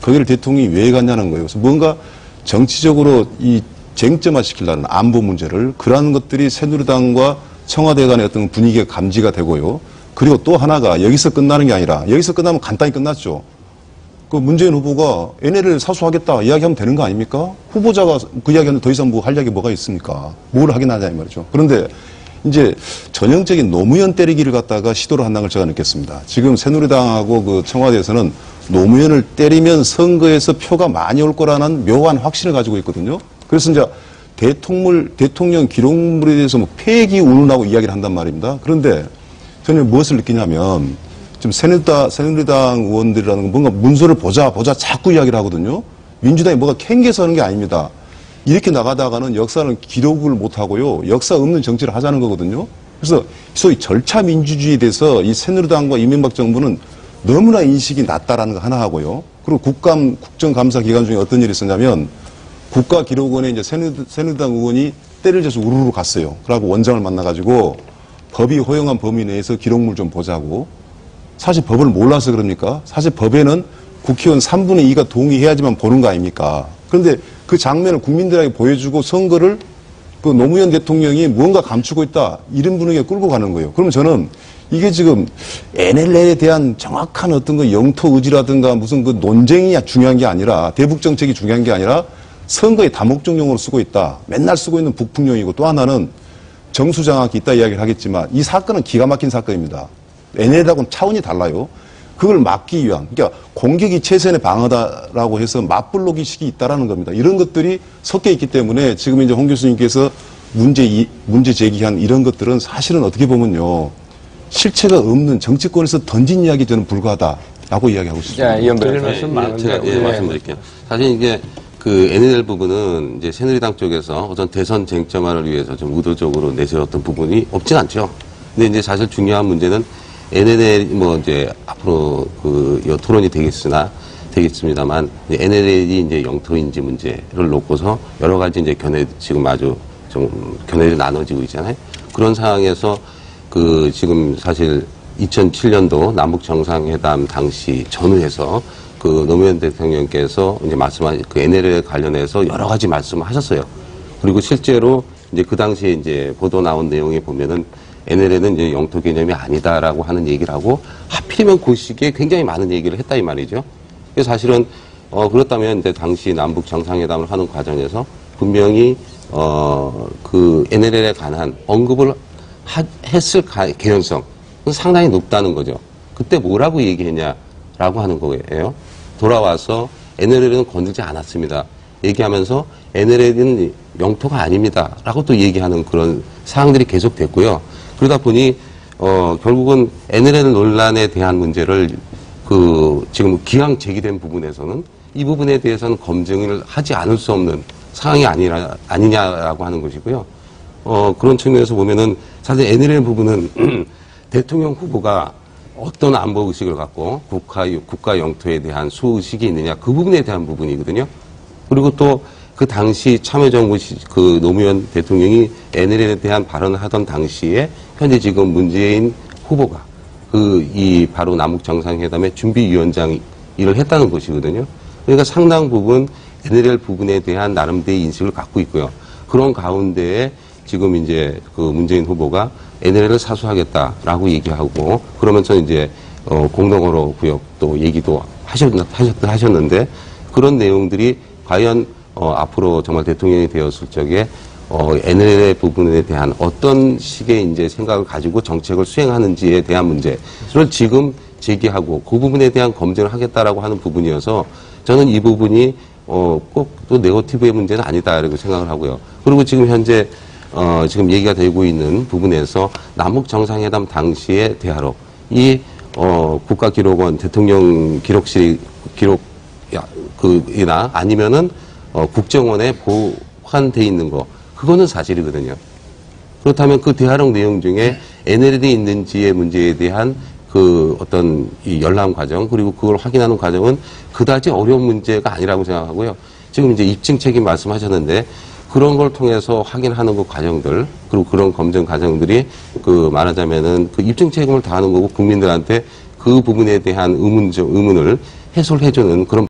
거기를 대통령이 왜 갔냐는 거예요. 그래서 뭔가 정치적으로 이 쟁점화 시키려는 안보 문제를 그러한 것들이 새누리당과 청와대 간의 어떤 분위기가 감지가 되고요. 그리고 또 하나가 여기서 끝나는 게 아니라 여기서 끝나면 간단히 끝났죠. 그 문재인 후보가 NLL을 사수하겠다 이야기하면 되는 거 아닙니까? 후보자가 그 이야기하면 더 이상 뭐 할 이야기 뭐가 있습니까? 뭘 하긴 하냐 이 말이죠. 그런데 이제 전형적인 노무현 때리기를 갖다가 시도를 한다는 걸 제가 느꼈습니다. 지금 새누리당하고 그 청와대에서는 노무현을 때리면 선거에서 표가 많이 올 거라는 묘한 확신을 가지고 있거든요. 그래서 이제 대통령 기록물에 대해서 뭐 폐기 운운하고 이야기를 한단 말입니다. 그런데 저는 무엇을 느끼냐면 지금 새누리당 의원들이라는 건 뭔가 문서를 보자 자꾸 이야기를 하거든요. 민주당이 뭐가 캥겨서 하는 게 아닙니다. 이렇게 나가다가는 역사는 기록을 못하고요. 역사 없는 정치를 하자는 거거든요. 그래서 소위 절차 민주주의에 대해서 이 새누리당과 이명박 정부는 너무나 인식이 낮다라는 거 하나 하고요. 그리고 국정감사 기간 중에 어떤 일이 있었냐면 국가기록원에 이제 새누리당 의원이 때를 져서 우르르 갔어요. 그러고 원장을 만나가지고 법이 허용한 범위 내에서 기록물 좀 보자고. 사실 법을 몰라서 그럽니까? 사실 법에는 국회의원 3분의 2가 동의해야지만 보는 거 아닙니까? 그런데 그 장면을 국민들에게 보여주고 선거를 그 노무현 대통령이 무언가 감추고 있다. 이런 분위기에 끌고 가는 거예요. 그러면 저는 이게 지금 NLL에 대한 정확한 어떤 그 영토 의지라든가 무슨 그 논쟁이 중요한 게 아니라 대북 정책이 중요한 게 아니라 선거의 다목적용으로 쓰고 있다. 맨날 쓰고 있는 북풍용이고 또 하나는 정수장악이 있다 이야기를 하겠지만 이 사건은 기가 막힌 사건입니다. NLL하고는 차원이 달라요. 그걸 막기 위한, 그러니까 공격이 최선의 방어다라고 해서 맞불로기식이 있다라는 겁니다. 이런 것들이 섞여 있기 때문에 지금 이제 홍 교수님께서 문제 제기한 이런 것들은 사실은 어떻게 보면요. 실체가 없는 정치권에서 던진 이야기 저는 불과하다라고 이야기하고 싶습니다. 제가 말씀드릴게요. 사실 이게 그 NLL 부분은 이제 새누리당 쪽에서 어떤 대선 쟁점화를 위해서 좀 의도적으로 내세웠던 부분이 없진 않죠. 근데 이제 사실 중요한 문제는 NLL 뭐 이제 앞으로 그 토론이 되겠습니다만 NLL이 이제 영토인지 문제를 놓고서 여러 가지 이제 지금 아주 좀 견해들이 나눠지고 있잖아요. 그런 상황에서 그 지금 사실 2007년도 남북 정상회담 당시 전후에서 그 노무현 대통령께서 이제 말씀하신 그 NLL 관련해서 여러 가지 말씀을 하셨어요. 그리고 실제로 이제 그 당시에 이제 보도 나온 내용에 보면은 NLL은 이제 영토 개념이 아니다라고 하는 얘기를 하고 하필이면 그 시기에 굉장히 많은 얘기를 했다 이 말이죠. 그래서 사실은 그렇다면 이제 당시 남북 정상회담을 하는 과정에서 분명히 그 NLL에 관한 언급을 했을 개연성 상당히 높다는 거죠. 그때 뭐라고 얘기했냐라고 하는 거예요. 돌아와서 NLL은 건들지 않았습니다. 얘기하면서 NLL은 영토가 아닙니다라고 또 얘기하는 그런 사항들이 계속됐고요. 그러다 보니 결국은 NLL 논란에 대한 문제를 그 지금 기왕 제기된 부분에서는 이 부분에 대해서는 검증을 하지 않을 수 없는 상황이 아니냐라고 하는 것이고요. 그런 측면에서 보면은 사실 NLL 부분은 대통령 후보가 어떤 안보 의식을 갖고 국가 영토에 대한 수의식이 있느냐 그 부분에 대한 부분이거든요. 그리고 또 그 당시 참여정부 그 노무현 대통령이 NLL에 대한 발언을 하던 당시에 현재 지금 문재인 후보가 바로 남북 정상회담의 준비위원장 일을 했다는 것이거든요. 그러니까 상당 부분 NLL 부분에 대한 나름대로의 인식을 갖고 있고요. 그런 가운데에 지금 이제 그 문재인 후보가 NLL을 사수하겠다라고 얘기하고 그러면서 이제 공동어로 구역도 얘기도 하셨는데 그런 내용들이 과연 앞으로 정말 대통령이 되었을 적에 NLL 부분에 대한 어떤 식의 이제 생각을 가지고 정책을 수행하는지에 대한 문제를 지금 제기하고 그 부분에 대한 검증을 하겠다라고 하는 부분이어서 저는 이 부분이 꼭 또 네거티브의 문제는 아니다 이렇게 생각을 하고요. 그리고 지금 현재 지금 얘기가 되고 있는 부분에서 남북 정상회담 당시의 대화록 이 국가기록원 대통령 기록이나 아니면은 국정원에 보관돼 있는 거 그거는 사실이거든요. 그렇다면 그 대화록 내용 중에 NLL이 있는지의 문제에 대한 그 어떤 이 열람 과정 그리고 그걸 확인하는 과정은 그다지 어려운 문제가 아니라고 생각하고요. 지금 이제 입증 책임 말씀하셨는데 그런 걸 통해서 확인하는 그 과정들 그리고 그런 검증 과정들이 그 말하자면은 그 입증 책임을 다하는 거고 국민들한테 그 부분에 대한 의문을 해소를 해주는 그런